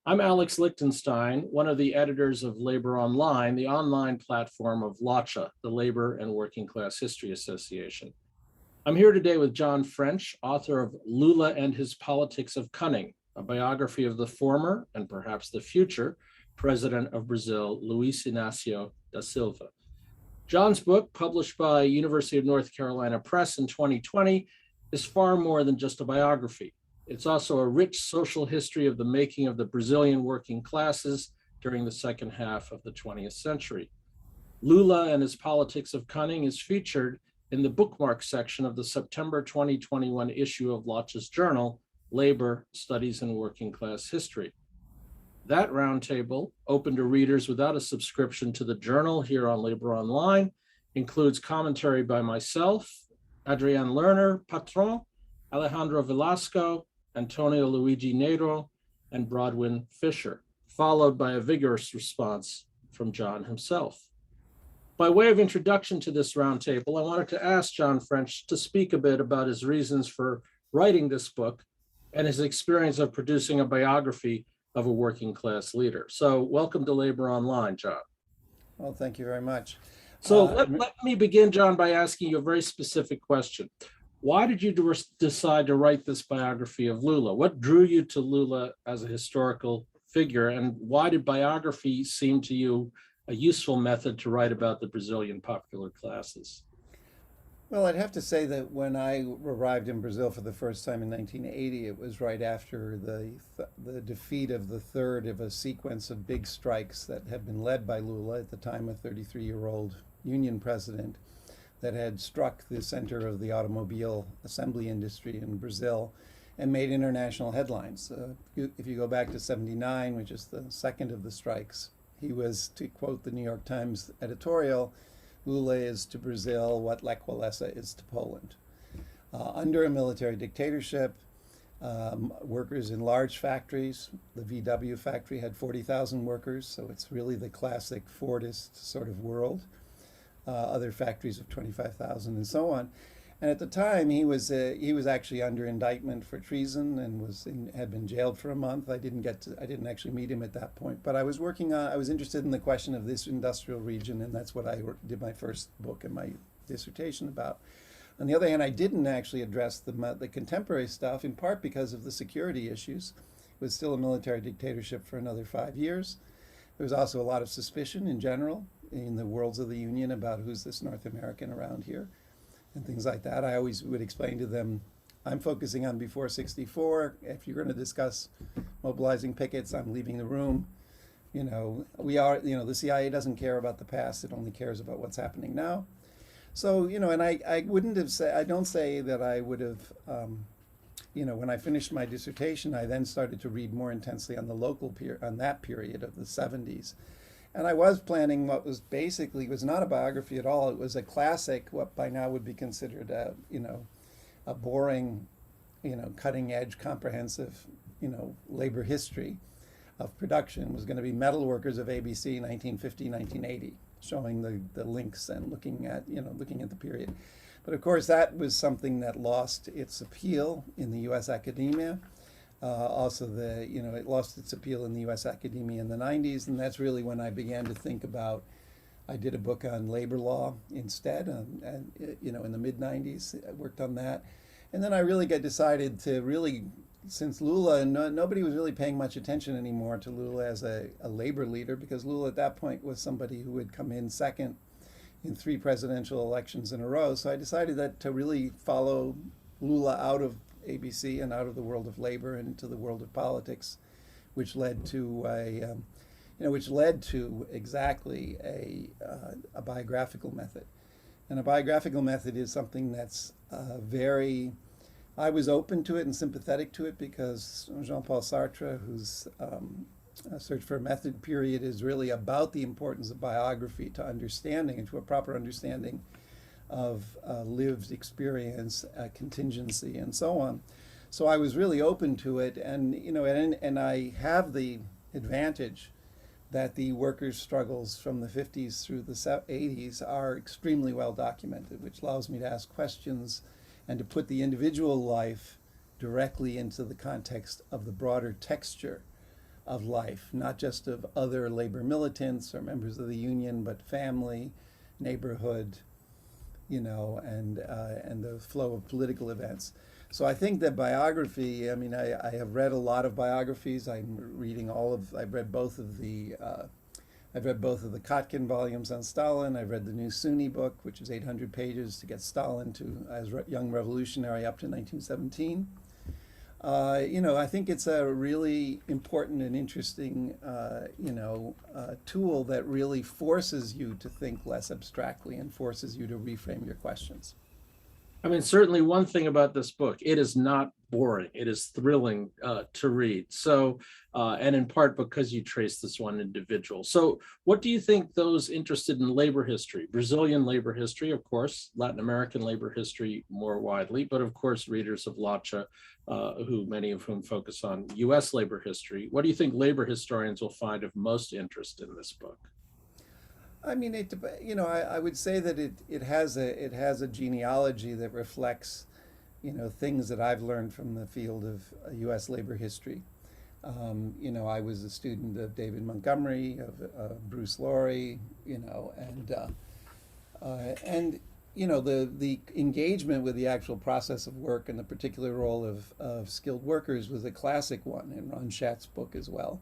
I'm Alex Lichtenstein, one of the editors of Labor Online, the online platform of LACHA, the Labor and Working Class History Association. I'm here today with John French, author of Lula and His Politics of Cunning, a biography of the former and perhaps the future president of Brazil, Luiz Inácio da Silva. John's book, published by University of North Carolina Press in 2020, is far more than just a biography. It's also a rich social history of the making of the Brazilian working classes during the second half of the 20th century. Lula and His Politics of Cunning is featured in the bookmark section of the September 2021 issue of LACHA's journal, Labor, Studies in Working Class History. That roundtable, open to readers without a subscription to the journal here on Labor Online, includes commentary by myself, Adrienne Lerner, Patron, Alejandro Velasco, Antonio Luigi Nero, and Brodwin Fisher, followed by a vigorous response from John himself. By way of introduction to this roundtable, I wanted to ask John French to speak a bit about his reasons for writing this book and his experience of producing a biography of a working class leader. So welcome to Labor Online, John. Well, thank you very much. So let me begin, John, by asking you a very specific question. Why did you decide to write this biography of Lula? What drew you to Lula as a historical figure, and why did biography seem to you a useful method to write about the Brazilian popular classes? Well, I'd have to say that when I arrived in Brazil for the first time in 1980, it was right after the defeat of the third of a sequence of big strikes that had been led by Lula, at the time a 33-year-old union president, that had struck the center of the automobile assembly industry in Brazil and made international headlines. If you go back to '79, which is the second of the strikes, he was, to quote the New York Times editorial, Lula is to Brazil what Lech Walesa is to Poland. Under a military dictatorship, workers in large factories, the VW factory had 40,000 workers, so it's really the classic Fordist sort of world. Other factories of 25,000 and so on. And at the time, he was actually under indictment for treason and had been jailed for a month. I didn't actually meet him at that point, but I was interested in the question of this industrial region, and that's what I did my first book and my dissertation about. On the other hand, I didn't actually address the contemporary stuff, in part because of the security issues. It was still a military dictatorship for another 5 years. There was also a lot of suspicion in general in the worlds of the union about who's this North American around here and things like that. I always would explain to them, I'm focusing on before '64. If you're going to discuss mobilizing pickets, I'm leaving the room. The CIA doesn't care about the past. It only cares about what's happening now. So, and I wouldn't have said, I don't say that I would have, when I finished my dissertation, I then started to read more intensely on on that period of the '70s. And I was planning what was not a biography at all. It was a classic, what by now would be considered a boring, cutting edge, comprehensive, labor history of production. It was going to be metal workers of ABC 1950, 1980, showing the links and looking at the period. But of course, that was something that lost its appeal in the U.S. academia. It lost its appeal in the U.S. academia in the '90s, and that's really when I began to think about. I did a book on labor law instead, in the mid '90s. I worked on that, and then I really decided to really, since Lula, nobody was really paying much attention anymore to Lula as a labor leader, because Lula at that point was somebody who had come in second in 3 presidential elections in a row. So I decided that to really follow Lula out of ABC and out of the world of labor and into the world of politics, which led to exactly a biographical method. And a biographical method is something that's I was open to it and sympathetic to it, because Jean-Paul Sartre, whose Search for a Method period is really about the importance of biography to understanding and to a proper understanding of lived experience, contingency, and so on. So I was really open to it, and I have the advantage that the workers' struggles from the 50s through the 80s are extremely well documented, which allows me to ask questions and to put the individual life directly into the context of the broader texture of life, not just of other labor militants or members of the union, but family, neighborhood, and the flow of political events. So I think that biography. I mean, I have read a lot of biographies. I'm reading all of. I've read both of the. I've read both of the Kotkin volumes on Stalin. I've read the new Sunni book, which is 800 pages to get Stalin to as young revolutionary up to 1917. I think it's a really important and interesting, tool that really forces you to think less abstractly and forces you to reframe your questions. I mean, certainly one thing about this book, it is not boring. It is thrilling to read. So, and in part because you trace this one individual. So what do you think those interested in labor history, Brazilian labor history, of course, Latin American labor history more widely, but of course, readers of Laccia, who many of whom focus on US labor history, what do you think labor historians will find of most interest in this book? I mean, I would say that it has a genealogy that reflects, things that I've learned from the field of U.S. labor history. I was a student of David Montgomery, of Bruce Laurie, the engagement with the actual process of work and the particular role of skilled workers was a classic one in Ron Schatz's book as well.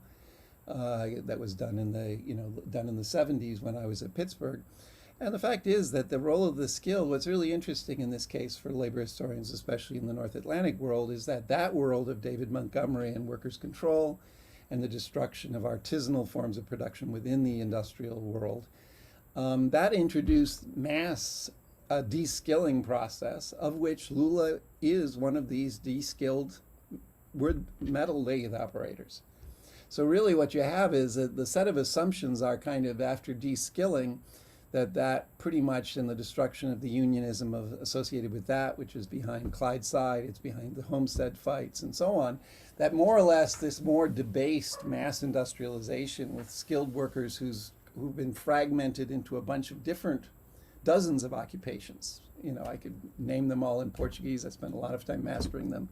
That was done in the 70s when I was at Pittsburgh. And the fact is that the role of the skill, what's really interesting in this case for labor historians, especially in the North Atlantic world, is that world of David Montgomery and workers' control and the destruction of artisanal forms of production within the industrial world, that introduced mass de-skilling process, of which Lula is one of these de-skilled metal lathe operators. So really what you have is that the set of assumptions are kind of after de-skilling, that pretty much in the destruction of the unionism associated with that, which is behind Clydeside, it's behind the Homestead fights and so on, that more or less this more debased mass industrialization with skilled workers who've been fragmented into a bunch of different dozens of occupations. I could name them all in Portuguese. I spent a lot of time mastering them.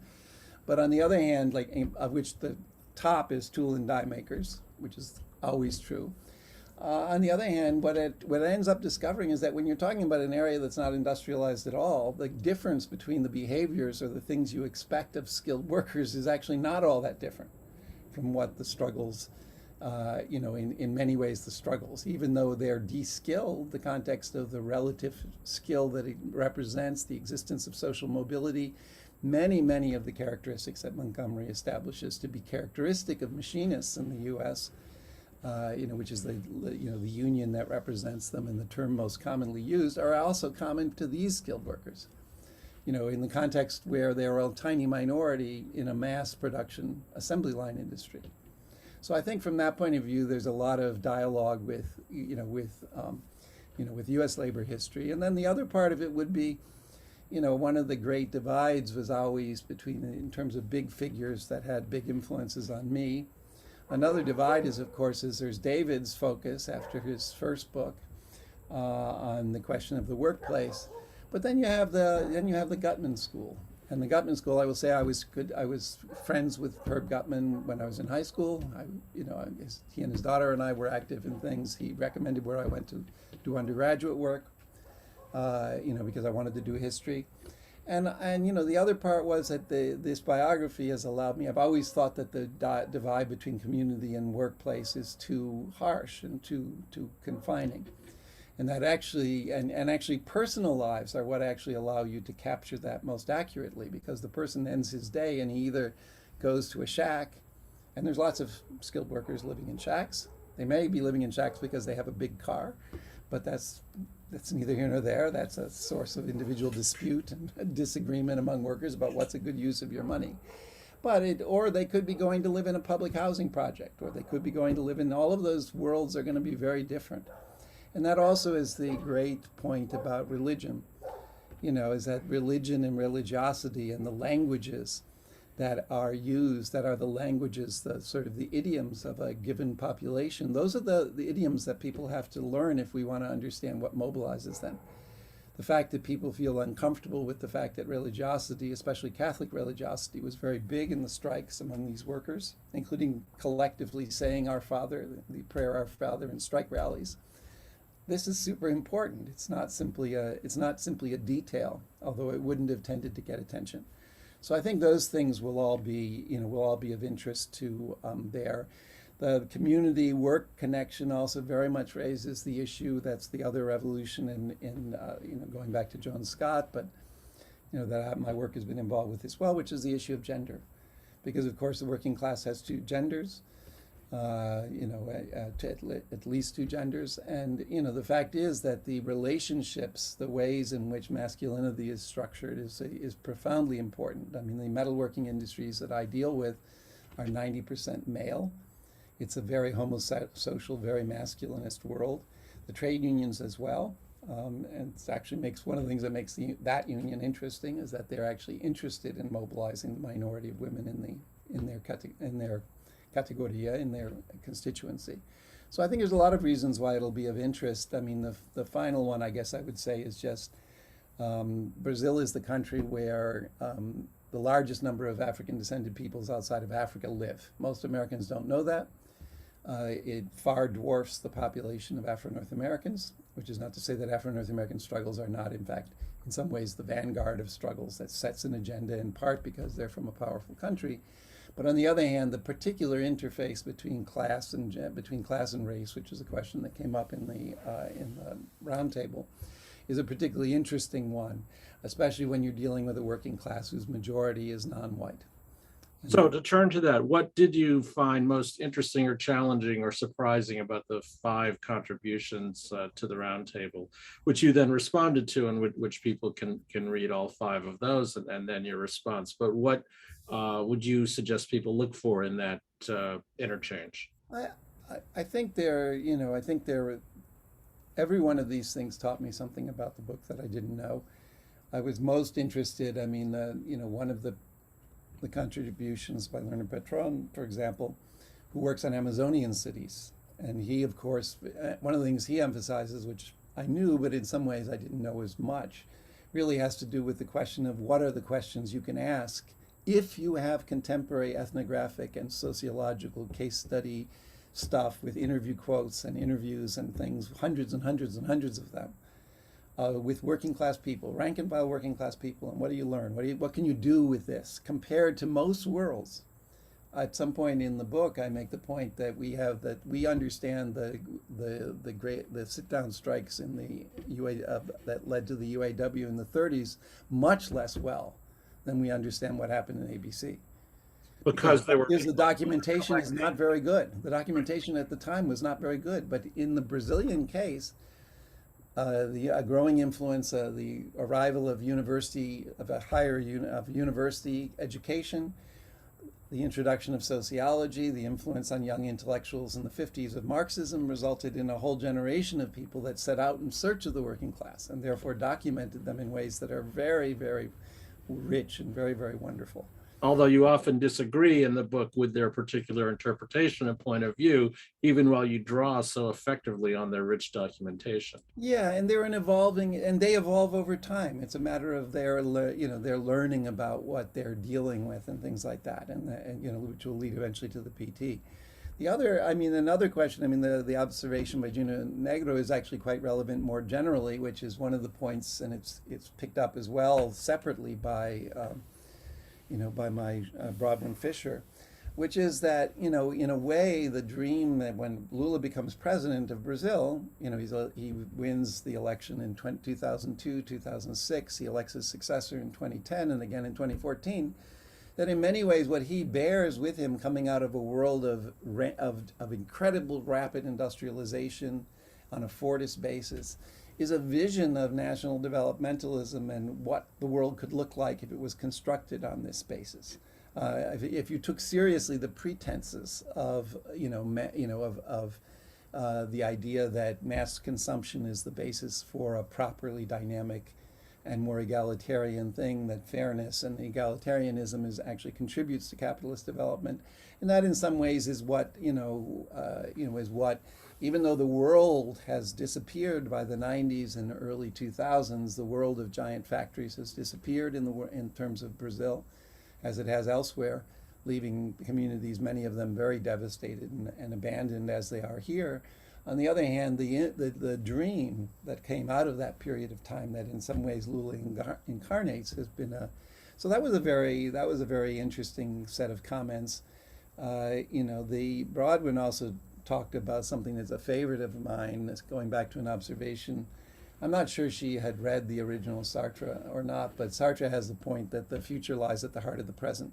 But on the other hand, of which the top is tool and die makers, which is always true. On the other hand, what it ends up discovering is that when you're talking about an area that's not industrialized at all, the difference between the behaviors or the things you expect of skilled workers is actually not all that different from what the struggles, in many ways the struggles, even though they're de-skilled, the context of the relative skill that it represents, the existence of social mobility, many of the characteristics that Montgomery establishes to be characteristic of machinists in the U.S., which is the union that represents them and the term most commonly used, are also common to these skilled workers. In the context where they're a tiny minority in a mass production assembly line industry. So I think from that point of view, there's a lot of dialogue with U.S. labor history, and then the other part of it would be, one of the great divides was always in terms of big figures that had big influences on me. Another divide is, of course, there's David's focus after his first book on the question of the workplace, but then you have the Gutman School. And the Gutman School, I will say, I was friends with Herb Gutman when I was in high school. He and his daughter and I were active in things. He recommended where I went to do undergraduate work. Because I wanted to do history. And the other part was that this biography has allowed me, I've always thought that the divide between community and workplace is too harsh and too confining. And that actually personal lives are what actually allow you to capture that most accurately, because the person ends his day and he either goes to a shack, and there's lots of skilled workers living in shacks. They may be living in shacks because they have a big car, but that's neither here nor there. That's a source of individual dispute and disagreement among workers about what's a good use of your money. Or they could be going to live in a public housing project, or they could be going to live in, all of those worlds are going to be very different. And that also is the great point about religion, is that religion and religiosity and the languages that are used, that are the languages, the sort of the idioms of a given population. Those are the idioms that people have to learn if we want to understand what mobilizes them. The fact that people feel uncomfortable with the fact that religiosity, especially Catholic religiosity, was very big in the strikes among these workers, including collectively saying Our Father, the prayer Our Father in strike rallies. This is super important. It's not simply a detail, although it wouldn't have tended to get attention. So I think those things will all be of interest to there. The community work connection also very much raises the issue. That's the other revolution in going back to Joan Scott, but that my work has been involved with as well, which is the issue of gender, because of course the working class has two genders, at least two genders, and the fact is that the relationships, the ways in which masculinity is structured, is profoundly important. I mean, the metalworking industries that I deal with are 90% male. It's a very homosocial, very masculinist world. The trade unions as well, and it actually makes one of the things that makes that union interesting is that they're actually interested in mobilizing the minority of women in their categoria, in their constituency. So I think there's a lot of reasons why it'll be of interest. I mean, the final one, I guess I would say, is just Brazil is the country where the largest number of African-descended peoples outside of Africa live. Most Americans don't know that. It far dwarfs the population of Afro-North Americans, which is not to say that Afro-North American struggles are not, in fact, in some ways the vanguard of struggles that sets an agenda, in part because they're from a powerful country. But on the other hand, the particular interface between class and race, which is a question that came up in the roundtable, is a particularly interesting one, especially when you're dealing with a working class whose majority is non-white. So to turn to that, what did you find most interesting or challenging or surprising about the 5 contributions to the roundtable, which you then responded to, and which people can read all 5 of those and then your response? But what would you suggest people look for in that interchange? I think every one of these things taught me something about the book that I didn't know. I was most interested. I mean, one of the contributions by Lerner Petron, for example, who works on Amazonian cities. And he, of course, one of the things he emphasizes, which I knew, but in some ways I didn't know as much, really has to do with the question of what are the questions you can ask if you have contemporary ethnographic and sociological case study stuff with interview quotes and interviews and things, hundreds and hundreds and hundreds of them, with working class people, rank and file working class people, and what do you learn? What can you do with this compared to most worlds? At some point in the book, I make the point that we understand the sit-down strikes in the that led to the UAW in the 30s much less well than we understand what happened in ABC. Because the documentation is not very good. The documentation at the time was not very good, but in the Brazilian case, the growing influence, the arrival of university education, the introduction of sociology, the influence on young intellectuals in the 50s of Marxism resulted in a whole generation of people that set out in search of the working class and therefore documented them in ways that are very, very rich and very, very wonderful. Although you often disagree in the book with their particular interpretation and point of view, even while you draw so effectively on their rich documentation. Yeah, and they evolve over time. It's a matter of their learning about what they're dealing with and things like that, and which will lead eventually to the PT. Another question, the observation by Gina Negro is actually quite relevant more generally, which is one of the points, and it's picked up as well separately by my Brodman Fisher, which is that, in a way, the dream that when Lula becomes president of Brazil, he wins the election in 2002, 2006, he elects his successor in 2010 and again in 2014, that in many ways what he bears with him coming out of a world of incredible rapid industrialization on a Fordist basis is a vision of national developmentalism and what the world could look like if it was constructed on this basis. If you took seriously the pretenses of the idea that mass consumption is the basis for a properly dynamic and more egalitarian thing, that fairness and egalitarianism actually contributes to capitalist development. And that in some ways is what, is what, even though the world has disappeared by the 90s and early 2000s, the world of giant factories has disappeared in terms of Brazil, as it has elsewhere, leaving communities, many of them very devastated and abandoned as they are here. On the other hand, the dream that came out of that period of time, that in some ways Lula incarnates, has been a. So that was a very interesting set of comments. The Broadwin also talked about something that's a favorite of mine. That's going back to an observation. I'm not sure she had read the original Sartre or not, but Sartre has the point that the future lies at the heart of the present.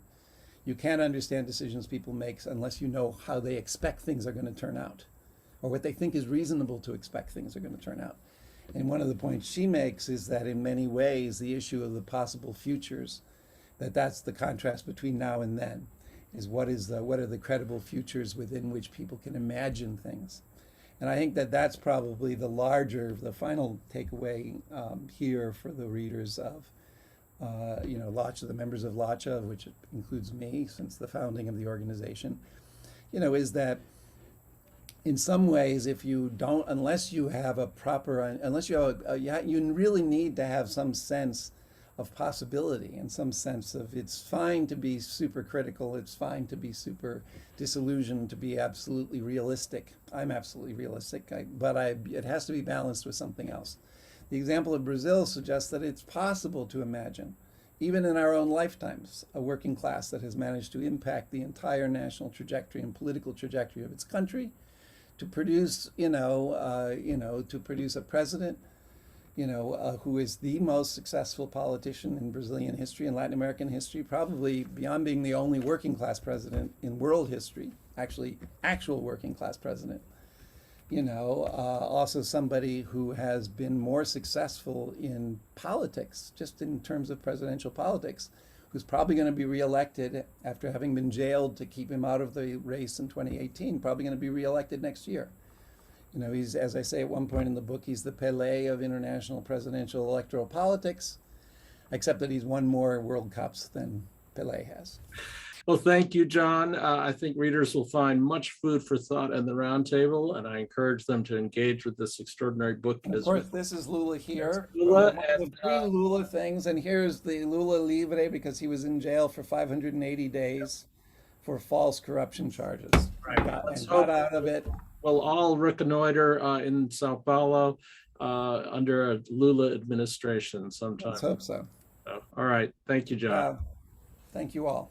You can't understand decisions people make unless you know how they expect things are going to turn out, or what they think is reasonable to expect things are going to turn out. And one of the points she makes is that in many ways, the issue of the possible futures, that's the contrast between now and then, is what are the credible futures within which people can imagine things. And I think that that's probably the final takeaway here for the readers of Lacha, the members of Lacha, which includes me since the founding of the organization, is that in some ways, if you don't, unless you have a proper, unless you have, you really need to have some sense of possibility and some sense of it's fine to be super critical, it's fine to be super disillusioned, to be absolutely realistic. I'm absolutely realistic, but it has to be balanced with something else. The example of Brazil suggests that it's possible to imagine, even in our own lifetimes, a working class that has managed to impact the entire national trajectory and political trajectory of its country, to produce, to produce a president, who is the most successful politician in Brazilian history and Latin American history, probably beyond being the only working class president in world history, actual working class president. Also somebody who has been more successful in politics, just in terms of presidential politics, who's probably going to be reelected after having been jailed to keep him out of the race in 2018, probably going to be reelected next year. He's, as I say at one point in the book, he's the Pelé of international presidential electoral politics, except that he's won more World Cups than Pelé has. Well, thank you, John. I think readers will find much food for thought in the roundtable, and I encourage them to engage with this extraordinary book. And of course, this is Lula here. Lula, the pre-Lula things, and here's the Lula Livre, because he was in jail for 580 days for false corruption charges. Right. And got out of it. We'll all reconnoiter in Sao Paulo under a Lula administration sometime. Let's hope so. All right. Thank you, John. Thank you all.